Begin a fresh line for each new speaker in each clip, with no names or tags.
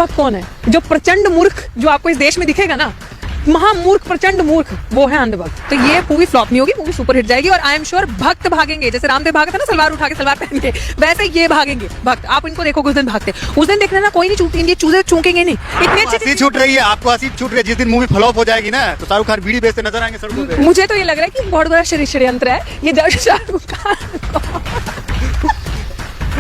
वक्त कौन है? जो प्रचंड मूर्ख जो आपको इस देश में दिखेगा ना, महामूर्ख प्रचंड मूर्ख, वो है अंधभक्त। तो ये मूवी फ्लॉप नहीं होगी, मूवी सुपर हिट जाएगी और आई एम श्योर भक्त भागेंगे। जैसे रामदेव भागा था ना सलवार उठा के सलवार पहन के, वैसे ये भागेंगे भक्त। आप इनको देखो उस दिन भागते, उस दिन देखना ना कोई नहीं चूकेंगे, चूजे चूकेंगे नहीं। इतनी अच्छी
छूट रही है आपको, हंसी छूट रही है। जिस दिन मूवी फ्लॉप हो जाएगी ना तो शाहरुख खान बीड़ी बेचते नजर आएंगे सड़कों पे।
मुझे तो ये लग रहा है कि बहुत बड़ा षड्यंत्र है ये। शाहरुख खान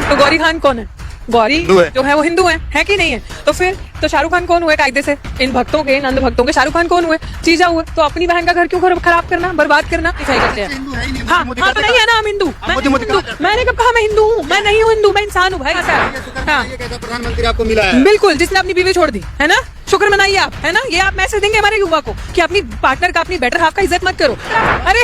तो गौरी खान कौन है? गौरी जो है वो हिंदू है कि नहीं है? तो फिर तो शाहरुख खान कौन हुए कायदे से? इन भक्तों के, इन अंध भक्तों के शाहरुख खान कौन हुए? चीजा हुए। तो अपनी बहन का घर क्यों खराब करना, बर्बाद करना? दिखाई करते हैं। हाँ तो नहीं है ना हम हिंदू। मैंने कब कहा मैं हिंदू हूँ? मैं नहीं हूँ हिंदू, मैं इंसान हूँ भाई। हाँ
प्रधानमंत्री आपको मिला है,
बिल्कुल, जिसने अपनी बीवी छोड़ दी है ना। शुक्र मनाइए आप, है ना। ये आप मैसेज देंगे हमारे युवा को कि अपनी पार्टनर का, अपनी बेटर हाफ का इज्जत मत करो। अरे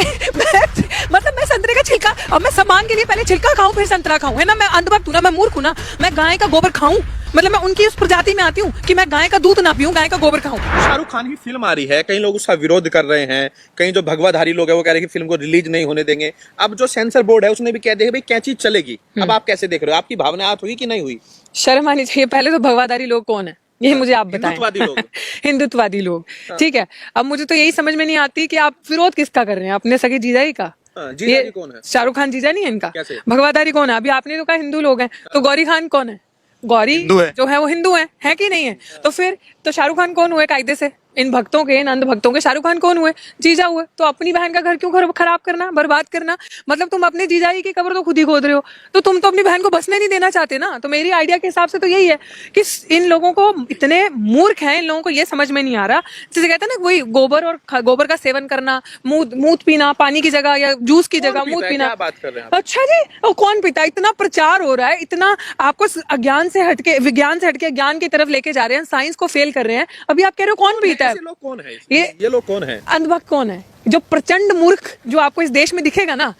मतलब मैं संतरे का छिलका, अब मैं सामान के लिए पहले छिलका खाऊं फिर संतरा खाऊं, है ना। मैं अंधभक्त हूं ना, मैं मूर्ख हूं ना। मैं गाय का गोबर खाऊं, मतलब मैं उनकी उस प्रजाति में आती हूँ कि मैं गाय का दूध ना पीऊं, गाय का गोबर खाऊं।
शाहरुख खान की फिल्म आ रही है, कई लोग उसका विरोध कर रहे हैं, कई जो भगवाधारी लोग हैं वो कह रहे हैं कि फिल्म को रिलीज नहीं होने देंगे। अब जो सेंसर बोर्ड है उसने भी कह दिया भाई क्या चीज चलेगी। अब आप कैसे देख रहे हो? आपकी भावना हुई कि नहीं हुई?
शर्म आनी चाहिए। पहले तो भगवाधारी लोग कौन है ये मुझे आप बताएं।
हिंदुत्ववादी लोग।
हिंदुत्ववादी लोग, ठीक है। अब मुझे तो यही समझ में नहीं आती कि आप विरोध किसका कर रहे हैं? अपने सगे जीजाई का।
जीजा जी कौन है?
शाहरुख खान जीजा नहीं है इनका।
कैसे?
भगवाधारी कौन है? अभी आपने तो कहा हिंदू लोग हैं, तो गौरी खान कौन है? गौरी जो है वो हिंदू है कि नहीं है? तो फिर तो शाहरुख खान कौन हुए कायदे से? इन भक्तों के, इन अंध भक्तों के शाहरुख खान कौन हुए? जीजा हुए। तो अपनी बहन का घर क्यों खराब करना, बर्बाद करना? मतलब तुम अपने जीजाई की कब्र तो खुद ही खोद रहे हो, तो तुम तो अपनी बहन को बसने नहीं देना चाहते ना। तो मेरी आइडिया के हिसाब से तो यही है कि इन लोगों को, इतने मूर्ख हैं, इन लोगों को ये समझ में नहीं आ रहा। जैसे कहते हैं ना, वही गोबर और गोबर का सेवन करना, मूत पीना पानी की जगह या जूस की जगह मूत पीना।
बात कर रहे हैं?
अच्छा जी, और कौन पीता? इतना प्रचार हो रहा है, इतना आपको अज्ञान से हटके, विज्ञान से हटके ज्ञान की तरफ लेके जा रहे हैं, साइंस को फेल कर रहे हैं। अभी आप कह रहे हो कौन पीता है?
लोग कौन है?
ये
लोग कौन है?
अंधभक्त कौन है? जो प्रचंड मूर्ख जो आपको इस देश में दिखेगा ना,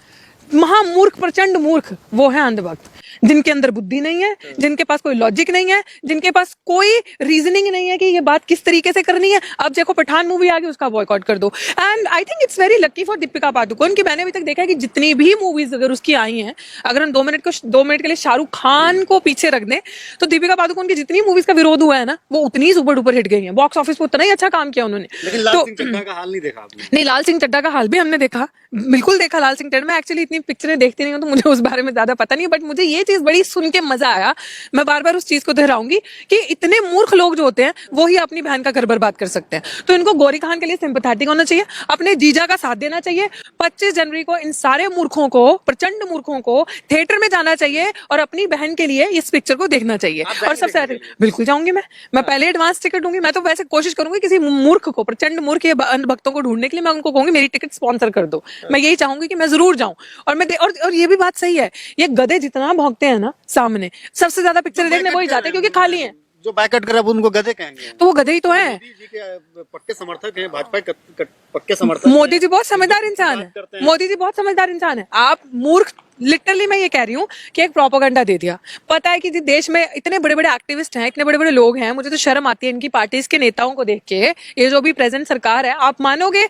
महामूर्ख प्रचंड मूर्ख, वो है अंधभक्त। जिनके अंदर बुद्धि नहीं है, जिनके पास कोई लॉजिक नहीं है, जिनके पास कोई रीजनिंग नहीं है कि ये बात किस तरीके से करनी है। अब देखो पठान मूवी आ गई, उसका बॉयकॉट कर दो। And I think it's very lucky for Deepika Padukone कि मैंने अभी तक देखा है कि जितनी भी मूवीज अगर उसकी आई हैं, अगर हम 2 मिनट के लिए शाहरुख खान को पीछे रख दें, तो दीपिका पादुकोण की जितनी मूवीज का विरोध हुआ है ना, वो उतनी सुपर डुपर हिट गई है। बॉक्स ऑफिस पर उतना ही अच्छा काम किया उन्होंने।
लेकिन लाल सिंह चड्ढा का हाल नहीं देखा आपने?
नहीं, लाल सिंह चड्ढा का हाल भी हमने देखा, बिल्कुल देखा लाल सिंह चड्ढा। मैं एक्चुअली इतनी पिक्चरें देखती नहीं हूँ तो मुझे उस बारे में ज्यादा पता नहीं, बट मुझे ये चीज बड़ी सुन के मजा आया। मैं बार बार उस चीज को दोहराऊंगी कि इतने मूर्ख लोग जो होते हैं वो ही अपनी बहन का घर बर्बाद कर सकते हैं। तो इनको गौरी खान के लिए सिंपैथेटिक होना चाहिए, अपने जीजा का साथ देना चाहिए। 25 जनवरी को इन सारे मूर्खों को, प्रचंड मूर्खों को थिएटर में जाना चाहिए और अपनी बहन के लिए इस पिक्चर को देखना चाहिए। और सबसे बिल्कुल जाऊंगी मैं पहले एडवांस टिकट दूंगी। मैं तो वैसे कोशिश करूंगी किसी मूर्ख को, प्रचंड मूर्ख या अंध भक्तों को ढूंढने के लिए मैं उनको कहूंगी मेरी टिकट स्पॉन्सर कर दो। मैं यही चाहूंगी कि मैं जरूर जाऊं। और ये भी बात सही है, ये गधे जितना भौंकते हैं ना सामने, सबसे ज्यादा पिक्चर देखने वही जाते हैं क्योंकि खाली हैं।
जो बैकआउट कर रहा है उनको गधे कहेंगे,
तो वो गधे ही तो हैं।
मोदी जी के पक्के समर्थक हैं, भाजपा के पक्के समर्थक।
मोदी जी बहुत समझदार इंसान है, मोदी जी बहुत समझदार इंसान है। आप मूर्ख, लिटरली मैं ये कह रही हूँ कि एक प्रोपेगेंडा दे दिया। पता है कि देश में इतने बड़े बड़े एक्टिविस्ट हैं, इतने बड़े बड़े लोग हैं, मुझे तो शर्म आती है इनकी पार्टीज के नेताओं को देख के। ये जो भी प्रेजेंट सरकार है, आप मानोगे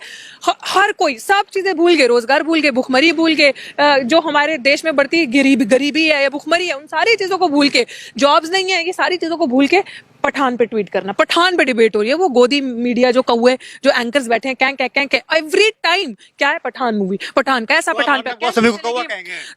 हर कोई सब चीजें भूल गए, रोजगार भूल गए, भुखमरी भूल गए, जो हमारे देश में बढ़ती गरीबी है या भुखमरी है, उन सारी चीजों को भूल के, जॉब्स नहीं है, ये सारी चीजों को भूल के पठान पे ट्वीट करना, पठान पे डिबेट हो रही है। वो गोदी मीडिया जो कौए, जो एंकर्स बैठे हैं, कैं एवरी टाइम क्या है पठान मूवी, पठान कैसा, पठान पे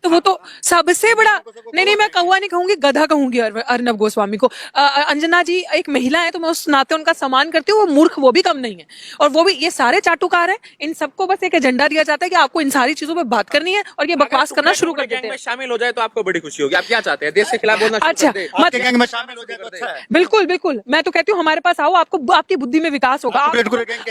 तो वो तो सबसे बड़ा। नहीं, मैं कौआ नहीं कहूंगी, गधा कहूंगी अर्नब गोस्वामी को। अंजना जी एक महिला है तो मैं उस नाते उनका सम्मान करती हूँ। वो मूर्ख वो भी कम नहीं है, और वो भी, ये सारे चाटुकार हैं। इन सबको बस एक एजेंडा दिया जाता है कि आपको इन सारी चीजों पर बात करनी है और ये बकवास करना शुरू कर देते हैं।
शामिल हो जाए तो आपको बड़ी खुशी होगी। आप क्या चाहते हैं? देश के खिलाफ बोलना?
अच्छा,
गैंग में शामिल हो जाए तो अच्छा है।
बिल्कुल बिल्कुल, मैं तो कहती हूँ हमारे पास आओ, आपको आपकी बुद्धि में विकास होगा।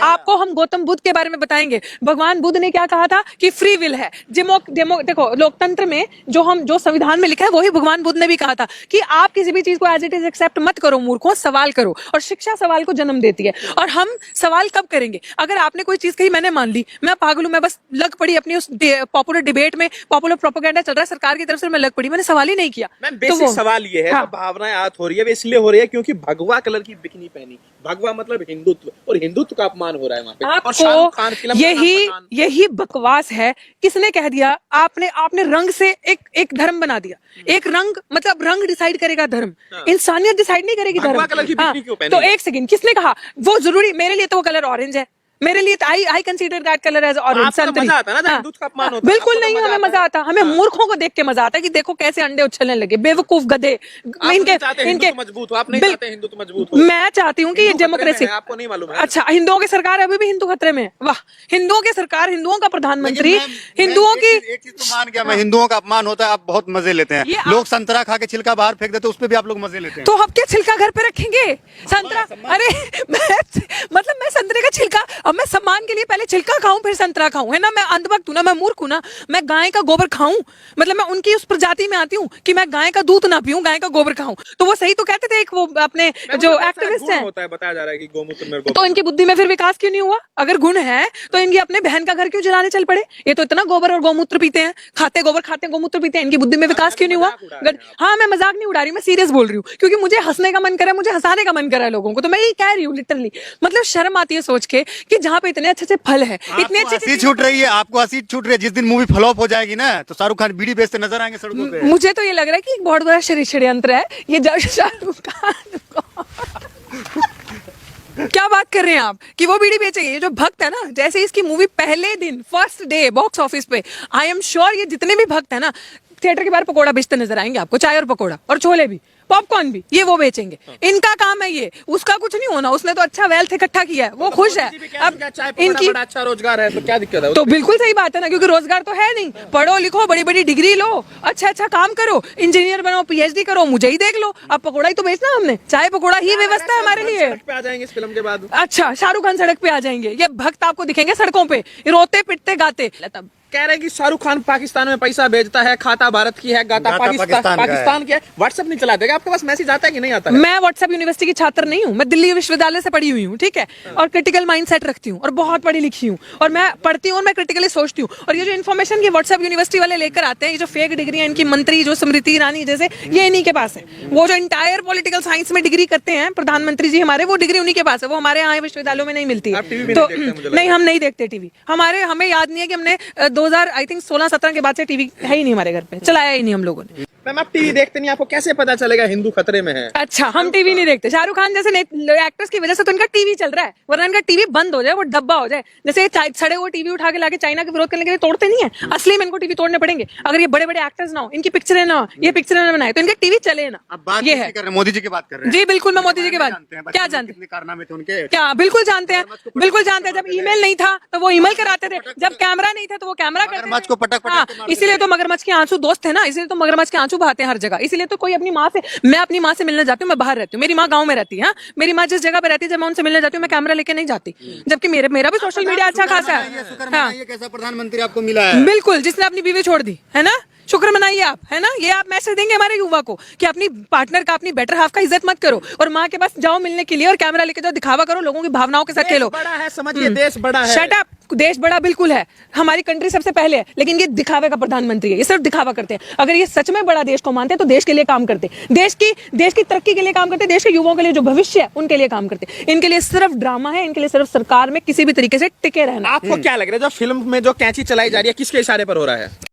आपको हम गौतम बुद्ध के बारे में बताएंगे। भगवान बुद्ध ने क्या कहा था कि फ्री विल है। देखो लोकतंत्र में जो संविधान में लिखा है वही भगवान बुद्ध ने भी कहा था कि आप किसी भी चीज को एज इट इज एक्सेप्ट मत करो, मूर्खों, सवाल करो। और शिक्षा सवाल को जन्म देती है। और हम सवाल कब करेंगे? अगर आपने कोई चीज कही, मैंने मान ली, मैं पागल हूं, मैं बस लग पड़ी अपनी उस पॉपुलर डिबेट में, पॉपुलर प्रोपेगेंडा चल रहा है सरकार की तरफ से, मैं लग पड़ी, मैंने सवाल ही नहीं किया।
बेसिक सवाल ये है, भावनाएं आहत हो रही है, इसलिए हो रही है क्योंकि भगवा कलर की बिकनी पहनी। भगवा मतलब हिंदुत्व, और हिंदुत्व का अपमान हो रहा है वहां पे। और शाहरुख खान
आपको
फिल्म का नाम पठान।
यही बकवास है। किसने कह दिया? आपने रंग से एक धर्म बना दिया। एक रंग मतलब रंग डिसाइड करेगा धर्म, इंसानियत डिसाइड नहीं करेगी धर्म।
भगवा कलर की बिकनी क्यों पहनी
तो
है?
एक सेकंड, किसने कहा? वो जरूरी मेरे लिए तो वो कलर ऑरेंज है, मेरे लिए I consider that colour as orange.
आपको तो मजा आता है ना जब हिंदुत्व का अपमान होता है?
बिल्कुल
आपको तो
नहीं,
मजा
हमें
आता
मजा
है?
आता, हमें मूर्खों को देख के मजा आता है कि देखो कैसे अंडे उछलने लगे, बेवकूफ गधे।
आप नहीं चाहते हिंदुत्व मजबूत हो, आप नहीं चाहते हिंदुत्व मजबूत हो।
मैं चाहती हूँ कि ये
हिंदू खतरे में
डेमोक्रेसी।
है, आपको नहीं मालूम है?
अच्छा, हिंदुओं की सरकार अभी भी हिंदू खतरे में है। वाह, हिंदुओं की सरकार, हिंदुओं का प्रधानमंत्री, हिंदुओं की।
एक चीज तो मान गया मैं, हिंदुओं का अपमान होता है, आप बहुत मजे लेते
ये
हैं।
आप-
लोग संतरा खा के छिलका बाहर फेंक देते, उस पर भी आप लोग मजे लेते हैं।
तो अब क्या छिलका घर पे रखेंगे? संतरा, अरे मैं संतरे का छिलका, अब मैं सम्मान के लिए पहले छिलका खाऊं फिर संतरा खाऊं, है ना? मैं अंधभक्त हूं ना, मैं मूर्ख हूं ना। मैं गाय का गोबर खाऊं, मतलब मैं उनकी उस प्रजाति में आती हूँ कि मैं गाय का दूध ना पीऊं, गाय का गोबर खाऊं। तो वो सही तो कहते थे, एक वो अपने जो एक्टिविस्ट हैं।
होता है, बताया जा रहा है कि गौमूत्र में
तो इनकी बुद्धि में फिर विकास क्यों नहीं हुआ? अगर गुण है तो इनकी अपने बहन का घर क्यों जलाने चल पड़े? ये तो इतना गोबर और गौमूत्र पीते हैं, खाते गोबर खाते हैं, गौमूत्र पीते हैं, इनकी बुद्धि में विकास क्यों नहीं हुआ? हाँ, मैं मजाक नहीं उड़ा रही, मैं सीरियस बोल रही हूँ, क्योंकि मुझे हंसने का मन करे, मुझे हंसाने का मन करा है लोगों को, तो मैं यही कह रही हूँ लिटरली। मतलब शर्म आती है सोच के कि जहाँ पे इतने अच्छे अच्छे फल है, इतने अच्छे
हंसी छूट रही है, आपको हंसी छूट रही है। जिस दिन मूवी फ्लॉप हो जाएगी ना, तो शाहरुख खान बीड़ी बेचते नजर आएंगे सड़कों पे।
मुझे तो ये लग रहा है कि एक बहुत बड़ा षड्यंत्र है ये शाहरुख खान को। क्या बात कर रहे हैं आप कि वो बीड़ी बेचेंगे? ये जो भक्त है ना, जैसे इसकी मूवी पहले दिन फर्स्ट डे बॉक्स ऑफिस पे, आई एम श्योर ये जितने भी भक्त है ना, थिएटर के बाहर पकोड़ा बेचते नजर आएंगे आपको, चाय और पकोड़ा और छोले भी, पॉपकॉर्न भी, ये वो बेचेंगे। इनका काम है ये, उसका कुछ नहीं होना, उसने तो अच्छा वेल्थ इकट्ठा किया है, वो खुश है। अब
इनकी बड़ा अच्छा रोजगार है, तो क्या दिक्कत है?
तो बिल्कुल सही बात है ना, क्योंकि रोजगार तो है नहीं। पढ़ो लिखो, बड़ी बड़ी डिग्री लो, अच्छा काम करो, इंजीनियर बनो, पीएचडी करो, मुझे ही देख लो। अब पकोड़ा ही तो बेचना हमने, चाय पकोड़ा ही व्यवस्था है हमारे लिए।
सड़क पे आ जाएंगे इस फिल्म के बाद।
अच्छा, शाहरुख खान सड़क पे आ जाएंगे, ये भक्त आपको दिखेंगे सड़कों पे रोते पिटते गाते। तब
कह रहे हैं कि शाहरुख खान पाकिस्तान में पैसा भेजता है, खाता भारत की है, गाता
गाता
पाकिस्तान की है। व्हाट्सएप नहीं चला देगा, आपके पास मैसेज आता है कि नहीं आता है?
मैं व्हाट्सएप यूनिवर्सिटी की छात्र नहीं हूँ, मैं दिल्ली विश्वविद्यालय से पढ़ी हुई हूँ, ठीक है, और क्रिटिकल माइंडसेट रखती हूँ और बहुत पढ़ी लिखी हूँ, और मैं पढ़ती हूँ और मैं क्रिटिकली सोचती हूँ। और ये जो इन्फॉर्मेशन की व्हाट्सएप यूनिवर्सिटी वाले लेकर आते हैं, ये जो फेक डिग्री है इनकी, मंत्री जो स्मृति ईरानी जैसे, ये इन्हीं के पास है। वो जो इंटायर पॉलिटिकल साइंस में डिग्री करते हैं प्रधानमंत्री जी हमारे, वो डिग्री उन्हीं के पास है, वो हमारे यहाँ विश्वविद्यालयों में नहीं मिलती
आप टीवी
है।
भी
तो
नहीं देखते, मुझे लग
नहीं,
रहा
हम नहीं देखते टीवी। हमें याद नहीं है कि हमने 2000 आई थिंक 16-17 के बाद से टीवी है ही नहीं हमारे घर पे, चलाया ही नहीं हम लोगों ने।
मैम, आप टीवी देखते नहीं, आपको कैसे पता चलेगा हिंदू खतरे में है?
अच्छा, हम टीवी नहीं देखते। शाहरुख खान जैसे एक्टर्स की वजह से तो इनका टीवी चल रहा है, वरना इनका टीवी बंद हो जाए, वो डब्बा हो जाए। जैसे सड़े हुए टीवी उठा के लाके चाइना के विरोध करने के लिए तोड़ते नहीं है, असली में इनको टीवी तोड़ने पड़ेंगे। अगर ये बड़े बड़े एक्टर्स ना हो, इनकी पिक्चरें ना हो, ये पिक्चरें ना बनाए, तो इनके टीवी चले ना।
अब बात
ये
किसकी
है
कर रहे हैं? मोदी जी की बात कर रहे हैं।
जी बिल्कुल, मैं मोदी जी के बाद क्या जानते
कितने कारनामे थे उनके।
क्या बिल्कुल जानते हैं, बिल्कुल जानते हैं। जब ईमेल नहीं था तो वो ईमेल कराते थे, जब कैमरा नहीं था तो वो कैमरा करते
मगरमच्छ को पटक
थे। हाँ,
के मारते
इसीलिए तो मगरमच्छ के आंसू दोस्त है ना, इसीलिए तो मगरमच्छ के आंसू बहाते हैं हर जगह। इसीलिए तो कोई अपनी माँ से, मैं अपनी माँ से मिलने जाती हूँ, मैं बाहर रहती हूँ, मेरी माँ गाँव में रहती है। हाँ? मेरी माँ जिस जगह पे रहती है, जब मैं उनसे मिलने जाती हूँ, मैं कैमरा लेके नहीं जाती, जबकि मेरा भी सोशल मीडिया अच्छा खासा है। हाँ,
ये कैसा प्रधानमंत्री आपको मिला है?
बिल्कुल, जिसने अपनी बीवी छोड़ दी है ना, शुक्र मनाइए आप, है ना? ये आप मैसेज देंगे हमारे युवा को कि अपनी पार्टनर का, अपनी बेटर हाफ का इज्जत मत करो, और माँ के पास जाओ मिलने के लिए और कैमरा लेके जाओ, दिखावा करो, लोगों की भावनाओं के साथ खेलो।
बड़ा है, समझिए, देश बड़ा है।
शट अप, देश बड़ा बिल्कुल है, हमारी कंट्री सबसे पहले है, लेकिन ये दिखावे का प्रधानमंत्री है, ये सिर्फ दिखावा करते हैं। अगर ये सच में बड़ा देश को मानते हैं तो देश के लिए काम करते, देश की तरक्की के लिए काम करते, देश के युवाओं के लिए जो भविष्य है उनके लिए काम करते। इनके लिए सिर्फ ड्रामा है, इनके लिए सिर्फ सरकार में किसी भी तरीके से टिके रहना।
आपको क्या लग रहा है जो फिल्म में जो कैंची चलाई जा रही है, किसके इशारे पर हो रहा है?